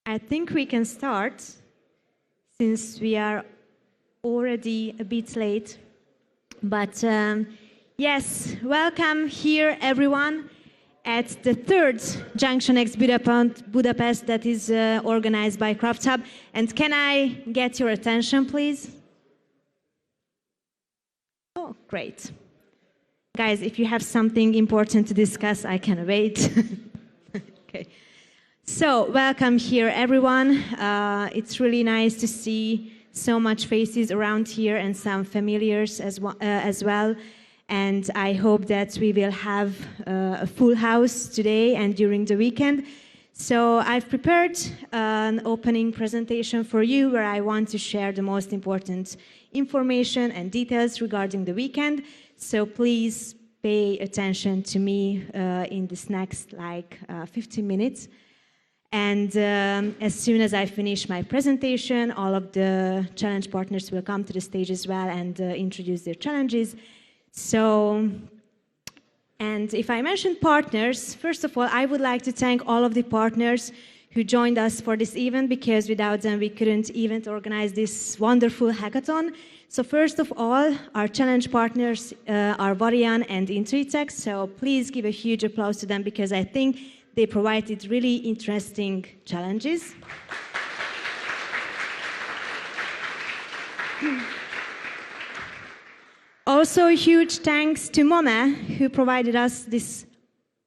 I think we can start, since we are already a bit late. But yes, welcome here, everyone, at the third JunctionX Budapest that is organized by CraftHub. And can I get your attention, please? Oh, great. Guys, if you have something important to discuss, I can wait. Okay. So, welcome here, everyone. It's really nice to see so much faces around here and some familiars as well. And I hope that we will have a full house today and during the weekend. So I've prepared an opening presentation for you where I want to share the most important information and details regarding the weekend. So please pay attention to me in this next 15 minutes. And as soon as I finish my presentation, all of the challenge partners will come to the stage as well and introduce their challenges. So, and if I mention partners, first of all, I would like to thank all of the partners who joined us for this event, because without them we couldn't even organize this wonderful hackathon. So first of all, our challenge partners are Varian and Intritech. So please give a huge applause to them, because I think they provided really interesting challenges. Also, a huge thanks to Mona, who provided us this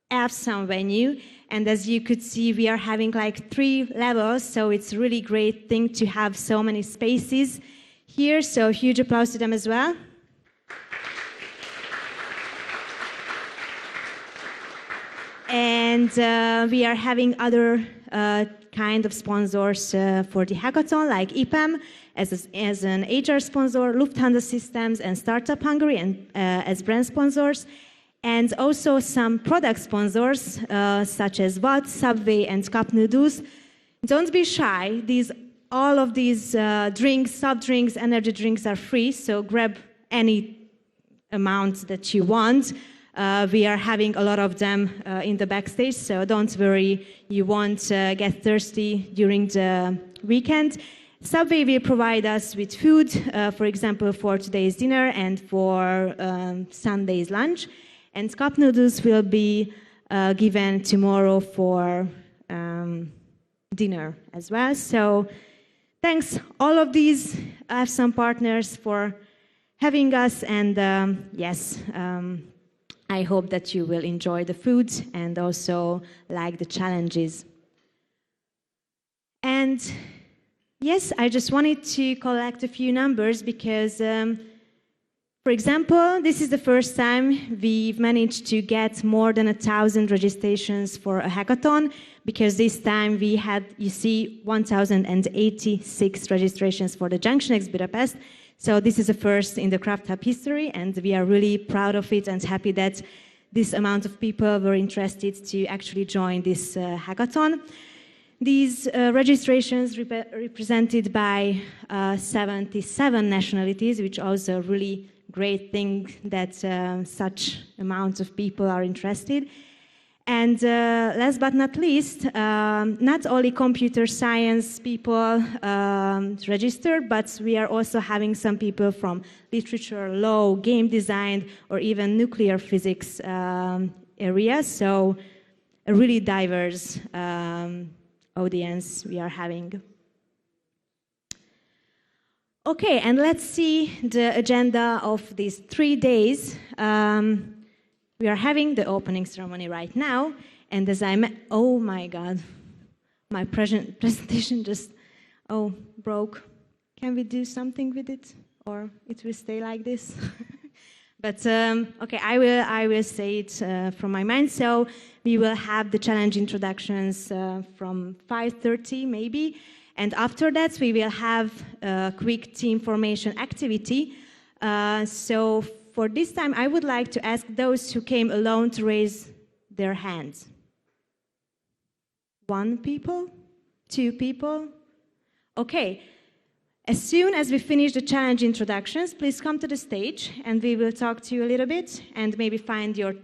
awesome venue. And as you could see, we are having 3 levels, so it's a really great thing to have so many spaces here. So huge applause to them as well. And we are having other kind of sponsors for the hackathon, like EPAM as an HR sponsor, Lufthansa Systems and Startup Hungary and as brand sponsors, and also some product sponsors such as Watt, Subway, and Cup Noodles. Don't be shy. All of these drinks, soft drinks, energy drinks are free, so grab any amount that you want. We are having a lot of them in the backstage, so don't worry, you won't get thirsty during the weekend. Subway will provide us with food, for example, for today's dinner and for Sunday's lunch. And cup noodles will be given tomorrow for dinner as well. So thanks all of these awesome partners for having us, and yes, I hope that you will enjoy the food and also like the challenges. And yes, I just wanted to collect a few numbers because, for example, this is the first time we've managed to get more than 1,000 registrations for a hackathon, because this time we had, 1,086 registrations for the JunctionX Budapest. So this is a first in the CraftHub history, and we are really proud of it and happy that this amount of people were interested to actually join this hackathon. These registrations represented by 77 nationalities, which also a really great thing that such amount of people are interested. And last but not least, not only computer science people registered, but we are also having some people from literature, law, game design, or even nuclear physics areas. So a really diverse audience we are having. Okay, and let's see the agenda of these 3 days. We are having the opening ceremony right now, and as oh my God, my presentation just, broke. Can we do something with it, or it will stay like this? But okay, I will say it from my mind. So we will have the challenge introductions from 5:30 maybe, and after that we will have a quick team formation activity. So for this time, I would like to ask those who came alone to raise their hands. 1 people? 2 people? Okay. As soon as we finish the challenge introductions, please come to the stage and we will talk to you a little bit and maybe find your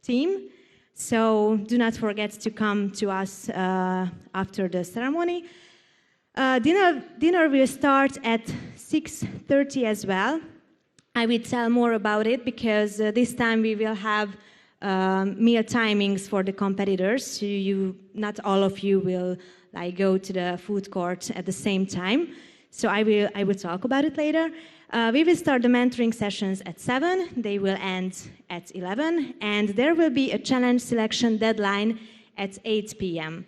team. So do not forget to come to us after the ceremony. Dinner will start at 6:30 as well. I will tell more about it because this time we will have meal timings for the competitors. So not all of you will go to the food court at the same time. So I will talk about it later. We will start the mentoring sessions at 7. They will end at 11. And there will be a challenge selection deadline at 8 p.m.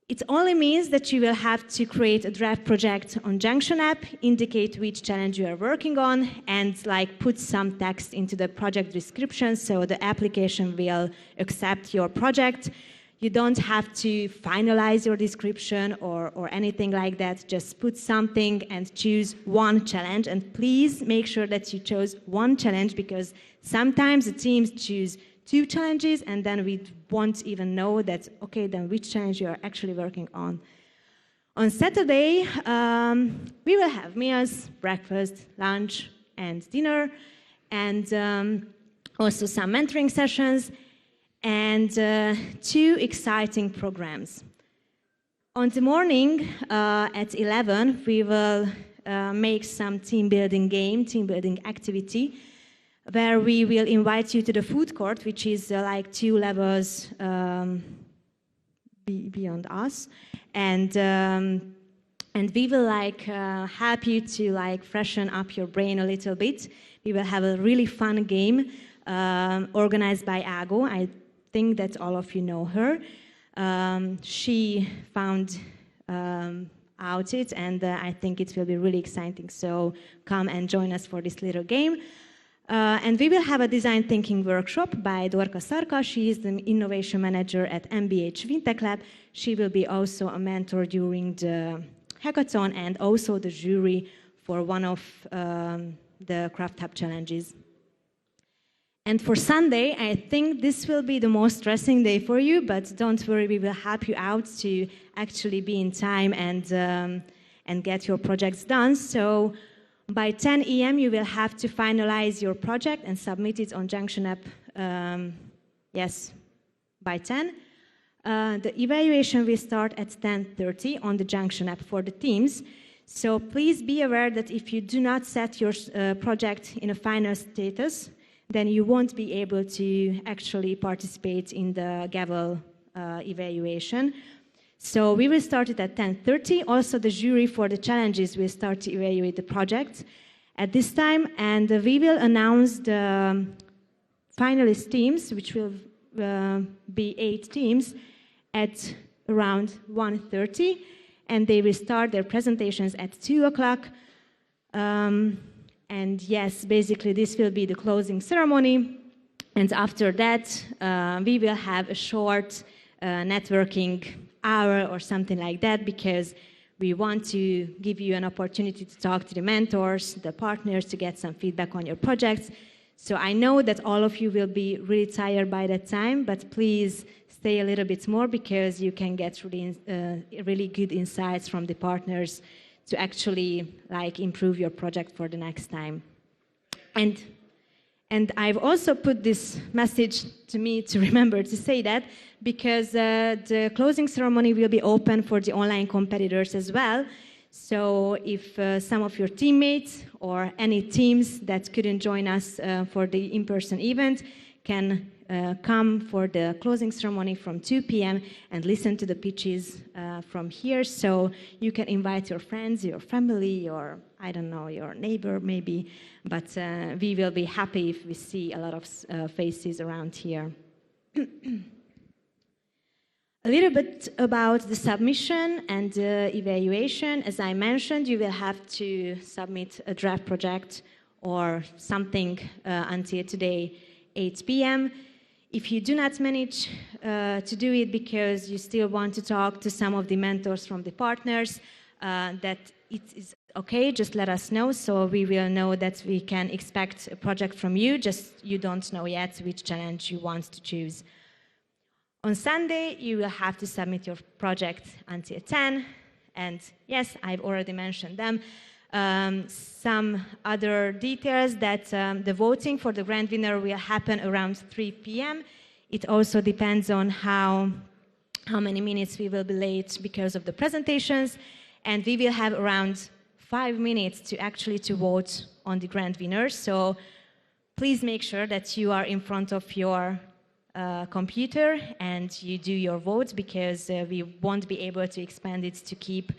It only means that you will have to create a draft project on Junction app, indicate which challenge you are working on, and put some text into the project description so the application will accept your project. You don't have to finalize your description or anything like that. Just put something and choose one challenge. And please make sure that you chose one challenge because sometimes the teams choose 2 challenges and then we won't even know that, okay, then which challenge you are actually working on. On Saturday, we will have meals, breakfast, lunch, and dinner, and also some mentoring sessions, and 2 exciting programs. On the morning at 11, we will make some team building activity, where we will invite you to the food court, which is 2 levels beyond us, and we will help you to freshen up your brain a little bit. We will have a really fun game organized by Ago. I think that all of you know her. She found out it, and I think it will be really exciting. So come and join us for this little game. And we will have a design thinking workshop by Dorka Sarka. She is the innovation manager at MBH Fintech Lab. She will be also a mentor during the hackathon and also the jury for one of the CraftHub challenges. And for Sunday, I think this will be the most stressing day for you, but don't worry, we will help you out to actually be in time and get your projects done. So by 10 a.m., you will have to finalize your project and submit it on Junction app, yes, by 10. The evaluation will start at 10:30 on the Junction app for the teams. So please be aware that if you do not set your project in a final status, then you won't be able to actually participate in the gavel evaluation. So we will start it at 10:30. Also, the jury for the challenges will start to evaluate the project at this time, and we will announce the finalist teams, which will be 8 teams, at around 1:30, and they will start their presentations at 2 o'clock. And yes, basically this will be the closing ceremony. And after that, we will have a short networking hour or something like that, because we want to give you an opportunity to talk to the mentors, the partners, to get some feedback on your projects. So I know that all of you will be really tired by that time, but please stay a little bit more because you can get really good insights from the partners to actually improve your project for the next time. And I've also put this message to me to remember to say that, because the closing ceremony will be open for the online competitors as well. So if some of your teammates or any teams that couldn't join us for the in-person event can come for the closing ceremony from 2 p.m. and listen to the pitches from here. So you can invite your friends, your family, your, I don't know, your neighbor maybe. But we will be happy if we see a lot of faces around here. A little bit about the submission and the evaluation. As I mentioned, you will have to submit a draft project or something until today, 8 p.m. If you do not manage to do it because you still want to talk to some of the mentors from the partners, that it is okay, just let us know so we will know that we can expect a project from you, just you don't know yet which challenge you want to choose. On Sunday, you will have to submit your project until 10, and yes, I've already mentioned them. Some other details that the voting for the grand winner will happen around 3 p.m. It also depends on how many minutes we will be late because of the presentations, and we will have around 5 minutes to actually to vote on the grand winners. So please make sure that you are in front of your computer and you do your votes, because we won't be able to expand it to keep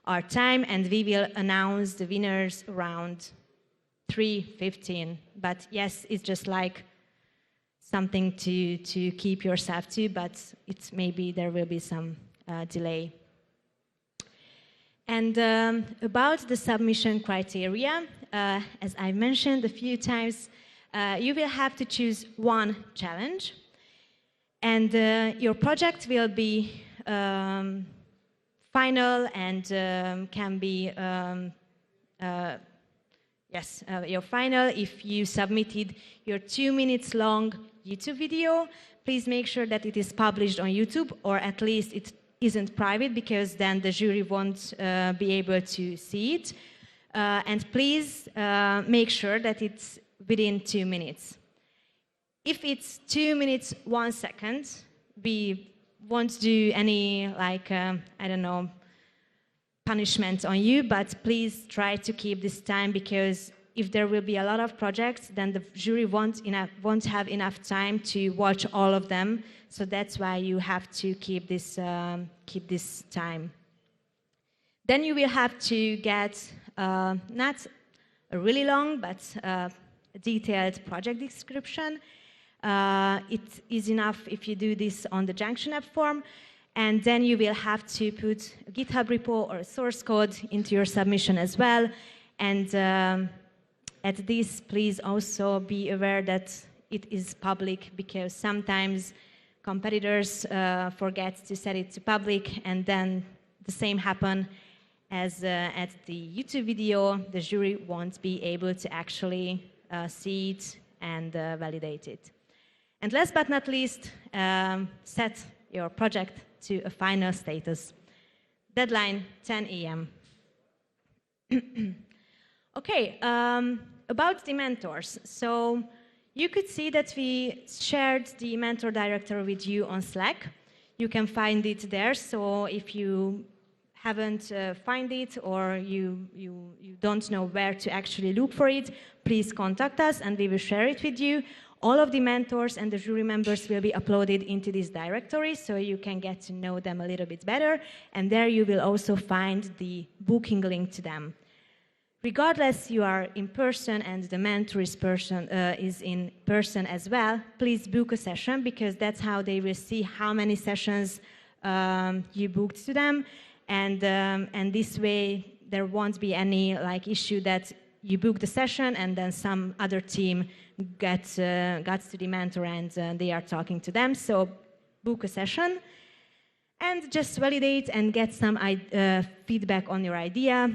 our time, and we will announce the winners around 3:15. But yes, it's just like something to keep yourself to, but it's maybe there will be some delay. And about the submission criteria, as I mentioned a few times, you will have to choose one challenge, and your project will be final and can be your final if you submitted your 2 minutes long YouTube video. Please make sure that it is published on YouTube, or at least it isn't private, because then the jury won't be able to see it. And please make sure that it's within 2 minutes. If it's 2 minutes, 1 second, we won't do any, like, I don't know, punishment on you, but please try to keep this time, because if there will be a lot of projects, then the jury won't have enough time to watch all of them. So that's why you have to keep this time. Then you will have to get not a really long, but a detailed project description. It is enough if you do this on the Junction app form. And then you will have to put a GitHub repo or a source code into your submission as well. And at this, please also be aware that it is public, because sometimes competitors forget to set it to public, and then the same happen as at the YouTube video. The jury won't be able to actually see it and validate it. And last but not least, set your project to a final status. Deadline 10 a.m. Okay, about the mentors. So you could see that we shared the mentor directory with you on Slack. You can find it there. So if you haven't find it, or you don't know where to actually look for it, please contact us and we will share it with you. All of the mentors and the jury members will be uploaded into this directory, so you can get to know them a little bit better. And there you will also find the booking link to them. Regardless, you are in person and the mentor is in person as well, please book a session, because that's how they will see how many sessions you booked to them. And this way, there won't be any issue that you book the session and then some other team gets to the mentor and they are talking to them. So book a session and just validate and get some feedback on your idea.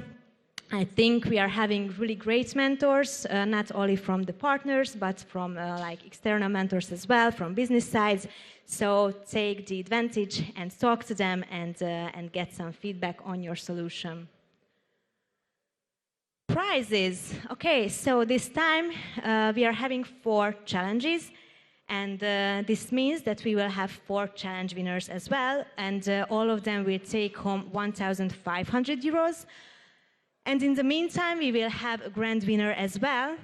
I think we are having really great mentors, not only from the partners, but from external mentors as well, from business sides. So take the advantage and talk to them and get some feedback on your solution. Prizes. Okay, so this time we are having 4 challenges, and this means that we will have 4 challenge winners as well, and all of them will take home 1,500 euros. And in the meantime, we will have a grand winner as well,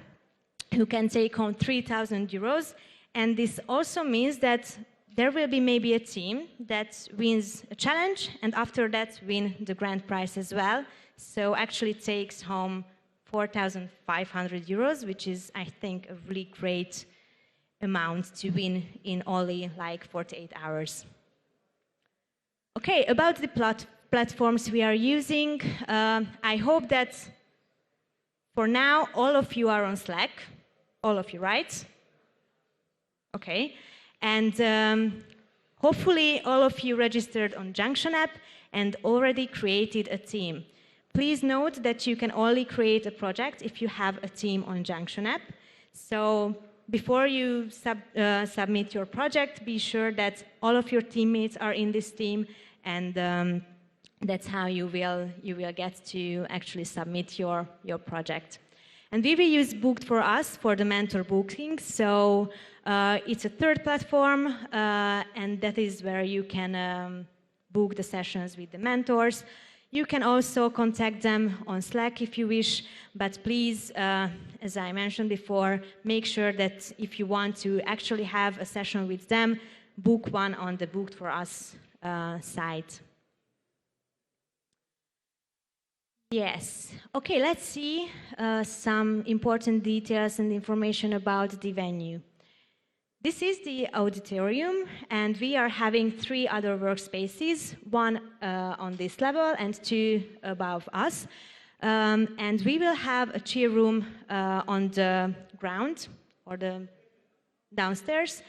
who can take home 3,000 euros. And this also means that there will be maybe a team that wins a challenge, and after that win the grand prize as well. So actually takes home 4,500 euros, which is, I think, a really great amount to win in only 48 hours. Okay, about the platforms we are using, I hope that for now all of you are on Slack. All of you, right? Okay. And hopefully all of you registered on Junction app and already created a team. Please note that you can only create a project if you have a team on Junction app. So before you submit your project, be sure that all of your teammates are in this team, and that's how you will get to actually submit your project. And we will use Booked for Us for the mentor booking. So it's a third platform, and that is where you can book the sessions with the mentors. You can also contact them on Slack if you wish, but please, as I mentioned before, make sure that if you want to actually have a session with them, book one on the Booked for Us site. Yes. Okay, let's see some important details and information about the venue. This is the auditorium, and we are having 3 other workspaces, one on this level and 2 above us. And we will have a cheer room on the ground or the downstairs.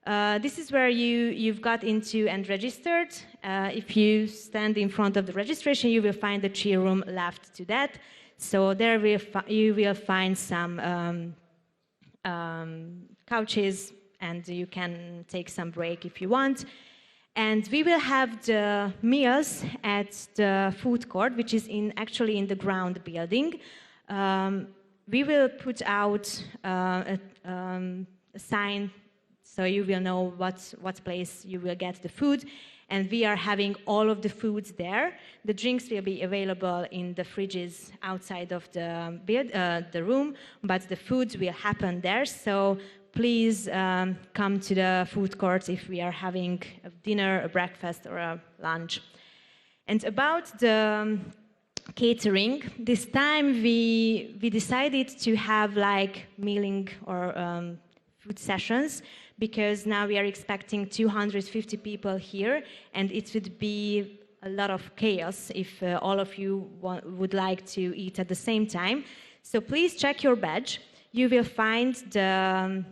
This is where you've got into and registered. If you stand in front of the registration, you will find the cheer room left to that. So there you will find some couches, and you can take some break if you want. And we will have the meals at the food court, which is actually in the ground building. We will put out a sign so you will know what place you will get the food. And we are having all of the foods there. The drinks will be available in the fridges outside of the room, but the food will happen there. So please come to the food court if we are having a dinner, a breakfast, or a lunch. And about the catering, this time we decided to have like mealing or food sessions, because now we are expecting 250 people here, and it would be a lot of chaos if all of you would like to eat at the same time. So please check your badge. You will find the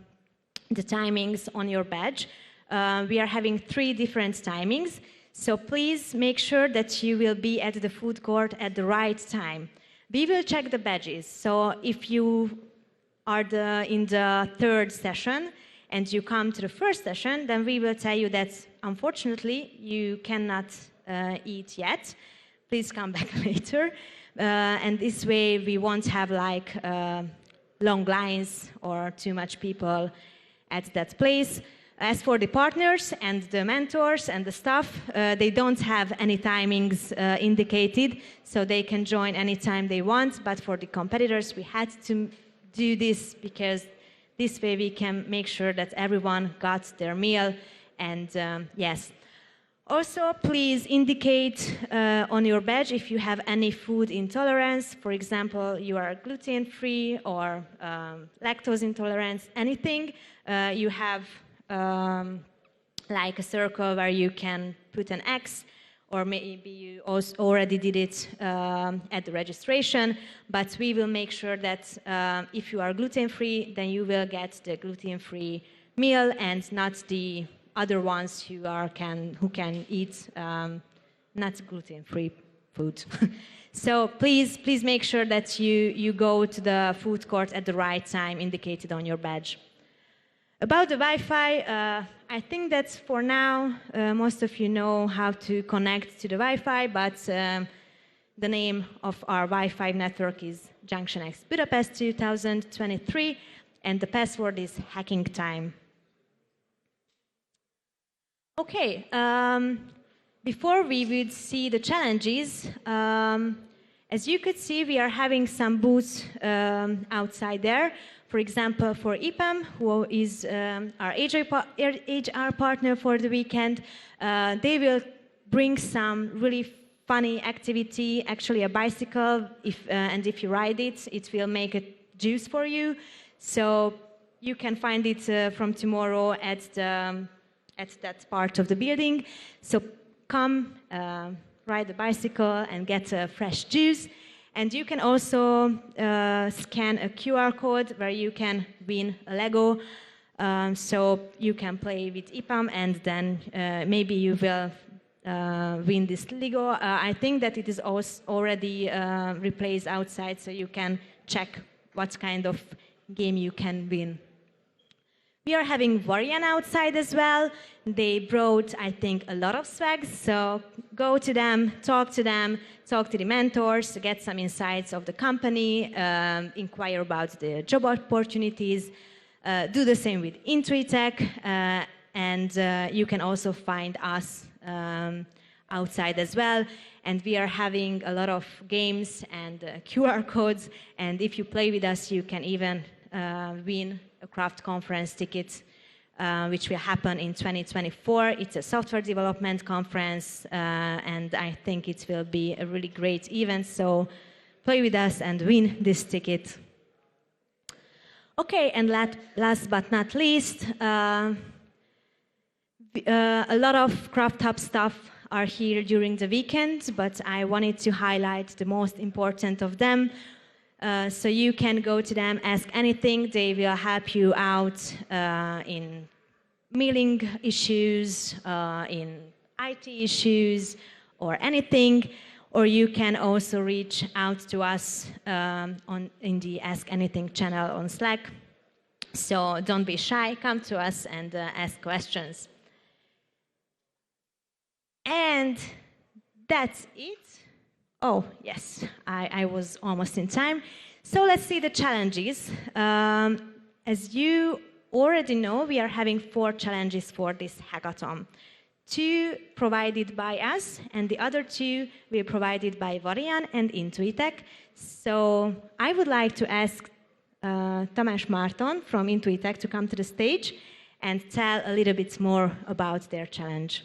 timings on your badge. We are having 3 different timings, so please make sure that you will be at the food court at the right time. We will check the badges, so if you are in the 3rd session and you come to the 1st session, then we will tell you that unfortunately you cannot eat yet. Please come back later. And this way we won't have like long lines or too much people at that place. As for the partners and the mentors and the staff, they don't have any timings indicated, so they can join anytime they want. But for the competitors, we had to do this because this way we can make sure that everyone got their meal. And yes. Also, please indicate on your badge if you have any food intolerance. For example, you are gluten-free or lactose intolerance, anything. You have like a circle where you can put an X, or maybe you also already did it at the registration, but we will make sure that if you are gluten-free, then you will get the gluten-free meal and not the other ones who can eat not gluten-free food. So please make sure that you go to the food court at the right time indicated on your badge. About the Wi-Fi, I think that for now most of you know how to connect to the Wi-Fi, but the name of our Wi-Fi network is JunctionX Budapest 2023, and the password is hacking time. Okay, before we would see the challenges, as you could see, we are having some booths outside there. For example, for EPAM, who is our HR partner for the weekend, they will bring some really funny activity, actually a bicycle, and if you ride it, it will make a juice for you. So you can find it from tomorrow at that part of the building. So come, ride the bicycle and get a fresh juice. And you can also scan a QR code where you can win a Lego. So you can play with EPAM, and then maybe you will win this Lego. I think that it is already replaced outside, so you can check what kind of game you can win. We are having Varian outside as well. They brought, I think, a lot of swag, so go to them, talk to the mentors, get some insights of the company, inquire about the job opportunities, do the same with Intuitech, and you can also find us outside as well. And we are having a lot of games and QR codes, and if you play with us, you can even win a Craft conference ticket, which will happen in 2024. It's a software development conference, and I think it will be a really great event, so play with us and win this ticket. Okay, and last but not least, a lot of CraftHub stuff are here during the weekend, but I wanted to highlight the most important of them. So you can go to them, ask anything. They will help you out in mailing issues, in IT issues, or anything. Or you can also reach out to us in the Ask Anything channel on Slack. So don't be shy, come to us and ask questions. And that's it. Oh, yes, I was almost in time. So let's see the challenges. As you already know, we are having 4 challenges for this hackathon. 2 provided by us, and the other 2 were provided by Varian and Intuitech. So I would like to ask Tamás Marton from Intuitech to come to the stage and tell a little bit more about their challenge.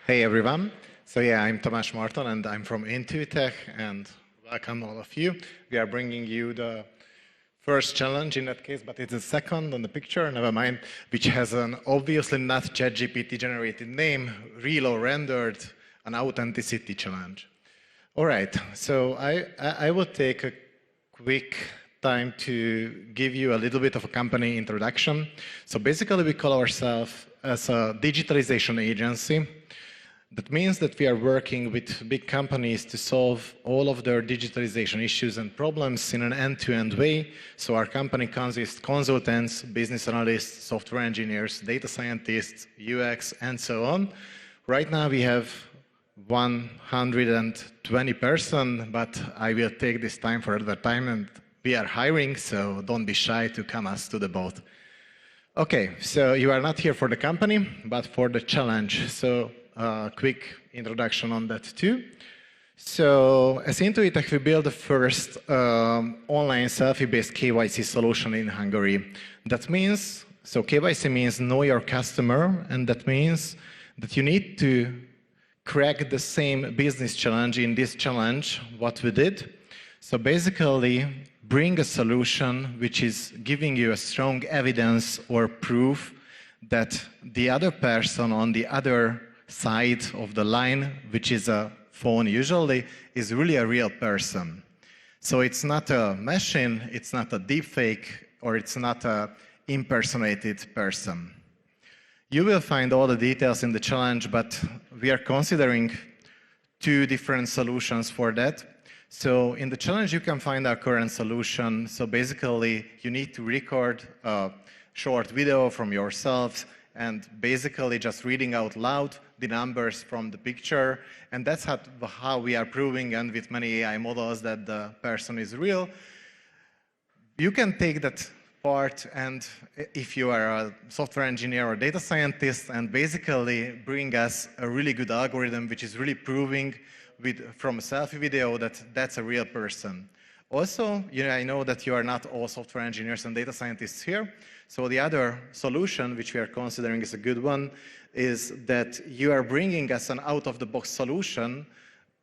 Hey everyone, so yeah, I'm Tamás Marton and I'm from Intuitech, and welcome all of you. We are bringing you the first challenge in that case, but it's the second on the picture, never mind, which has an obviously not ChatGPT generated name, real or rendered, an authenticity challenge. All right, so I will take a quick time to give you a little bit of a company introduction. So basically we call ourselves as a digitalization agency. That means that we are working with big companies to solve all of their digitalization issues and problems in an end-to-end way. So our company consists of consultants, business analysts, software engineers, data scientists, UX, and so on. Right now we have 120 person, but I will take this time for another time, and we are hiring, so don't be shy to come us to the boat. Okay, so you are not here for the company, but for the challenge. So quick introduction on that too. So as Intuitech, we built the first online selfie-based KYC solution in Hungary. That means, so KYC means know your customer, and that means that you need to crack the same business challenge in this challenge, what we did. So basically, bring a solution which is giving you a strong evidence or proof that the other person on the other side of the line, which is a phone usually, is really a real person. So it's not a machine, it's not a deepfake, or it's not an impersonated person. You will find all the details in the challenge, but we are considering 2 different solutions for that. So in the challenge, you can find our current solution. So basically, you need to record a short video from yourselves and basically just reading out loud the numbers from the picture. And that's how we are proving, and with many AI models, that the person is real. You can take that part, and if you are a software engineer or data scientist, and basically bring us a really good algorithm which is really proving from a selfie video that that's a real person. Also, I know that you are not all software engineers and data scientists here. So the other solution, which we are considering is a good one, is that you are bringing us an out-of-the-box solution,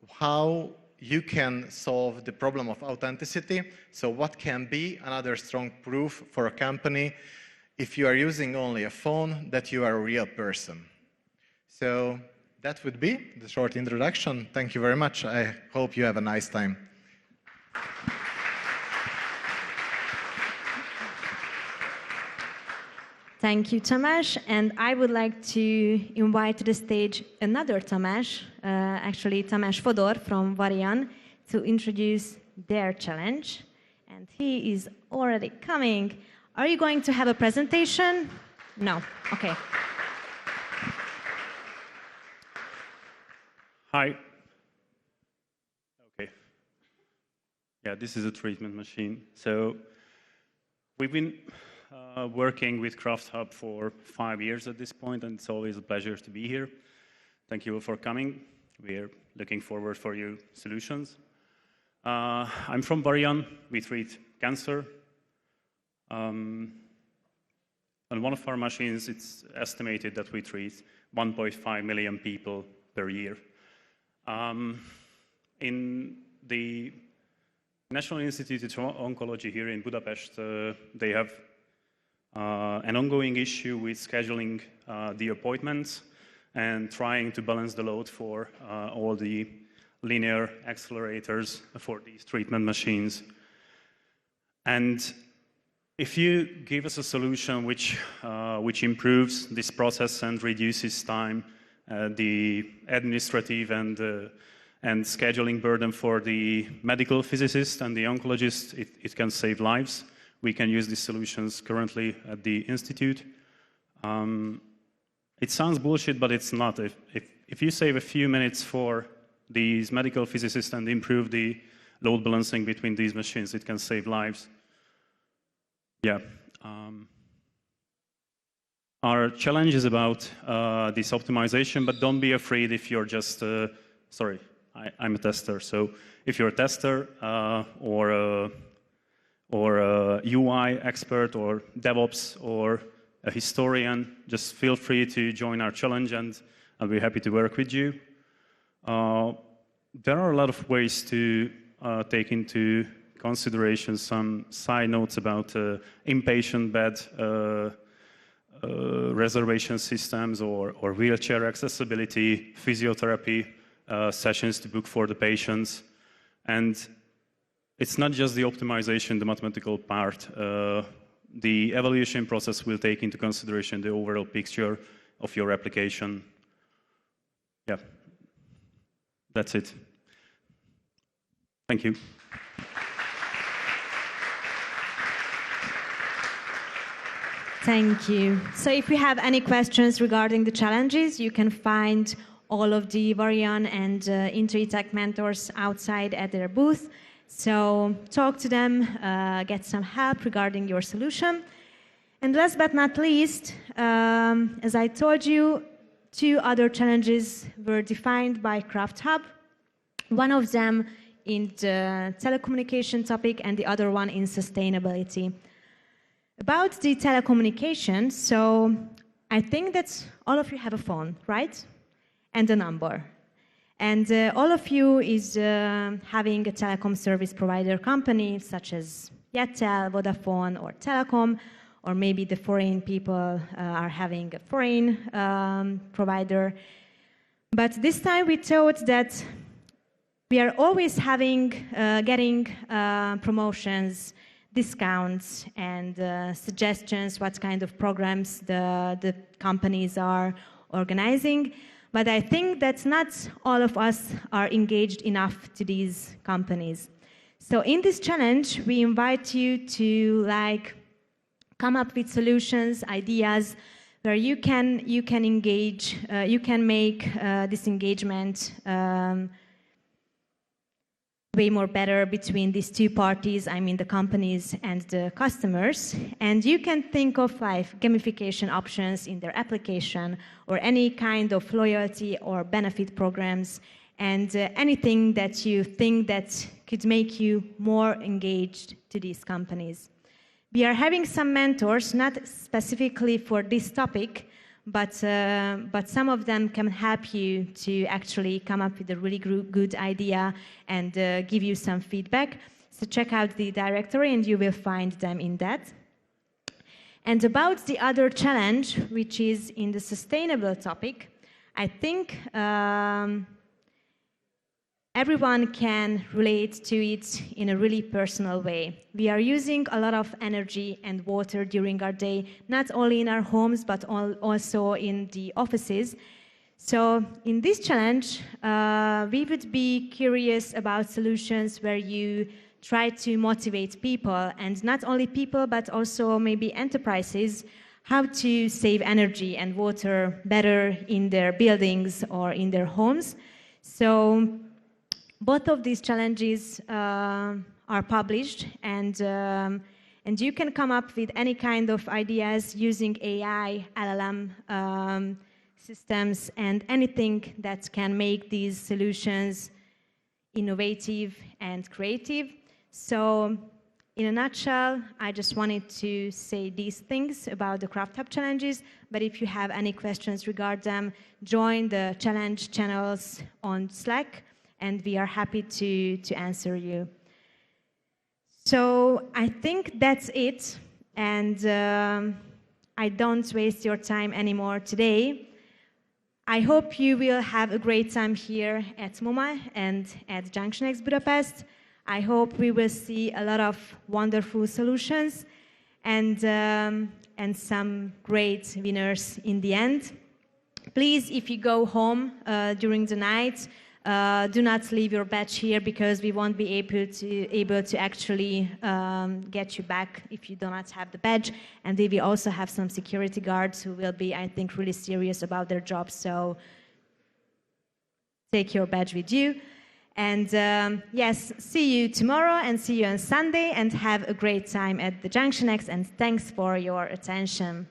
how you can solve the problem of authenticity. So what can be another strong proof for a company if you are using only a phone that you are a real person. So that would be the short introduction. Thank you very much. I hope you have a nice time. Thank you, Tamás. And I would like to invite to the stage another Tamás, actually Tamás Fodor from Varian, to introduce their challenge. And he is already coming. Are you going to have a presentation? No. Okay. Hi. Okay. Yeah, this is a treatment machine. So we've been working with CraftHub for 5 years at this point, and it's always a pleasure to be here. Thank you all for coming. We're looking forward for your solutions. I'm from Varian. We treat cancer. On one of our machines, it's estimated that we treat 1.5 million people per year. In the National Institute of Oncology here in Budapest, they have an ongoing issue with scheduling the appointments and trying to balance the load for all the linear accelerators for these treatment machines. And if you give us a solution which improves this process and reduces time, the administrative and scheduling burden for the medical physicist and the oncologist, it can save lives. We can use these solutions currently at the Institute. It sounds bullshit, but it's not. If you save a few minutes for these medical physicists and improve the load balancing between these machines, it can save lives. Yeah. Our challenge is about this optimization, but don't be afraid if you're just, sorry, I'm a tester. So if you're a tester or a UI expert or DevOps or a historian, just feel free to join our challenge and I'll be happy to work with you. There are a lot of ways to take into consideration some side notes about inpatient bed reservation systems or wheelchair accessibility, physiotherapy sessions to book for the patients. And it's not just the optimization, the mathematical part. The evaluation process will take into consideration the overall picture of your application. Yeah, that's it. Thank you. Thank you. So if you have any questions regarding the challenges, you can find all of the Varian and Interitech mentors outside at their booth. So talk to them, get some help regarding your solution. And last but not least, as I told you, 2 other challenges were defined by CraftHub. One of them in the telecommunication topic and the other one in sustainability. About the telecommunication, so I think that all of you have a phone, right? And a number. And all of you is having a telecom service provider company, such as Yettel, Vodafone, or Telecom, or maybe the foreign people are having a foreign provider. But this time we thought that we are always getting promotions, discounts, and suggestions what kind of programs the companies are organizing. But I think that not all of us are engaged enough to these companies. So in this challenge, we invite you to come up with solutions, ideas, where you can engage, you can make this engagement way more better between these 2 parties, I mean the companies and the customers. And you can think of gamification options in their application or any kind of loyalty or benefit programs and anything that you think that could make you more engaged to these companies. We are having some mentors, not specifically for this topic, but some of them can help you to actually come up with a really good idea and give you some feedback. So check out the directory and you will find them in that. And about the other challenge, which is in the sustainable topic, I think everyone can relate to it in a really personal way. We are using a lot of energy and water during our day, not only in our homes, but also in the offices. So in this challenge, we would be curious about solutions where you try to motivate people, and not only people, but also maybe enterprises, how to save energy and water better in their buildings or in their homes. So both of these challenges are published, and you can come up with any kind of ideas using AI, LLM systems, and anything that can make these solutions innovative and creative. So in a nutshell, I just wanted to say these things about the CraftHub challenges, but if you have any questions regarding them, join the challenge channels on Slack, and we are happy to answer you. So I think that's it, and I don't waste your time anymore today. I hope you will have a great time here at MoMA and at JunctionX Budapest. I hope we will see a lot of wonderful solutions and some great winners in the end. Please, if you go home during the night, do not leave your badge here, because we won't be able to actually get you back if you do not have the badge. And we will also have some security guards who will be, I think, really serious about their job. So take your badge with you. And yes, see you tomorrow and see you on Sunday, and have a great time at the JunctionX, and thanks for your attention.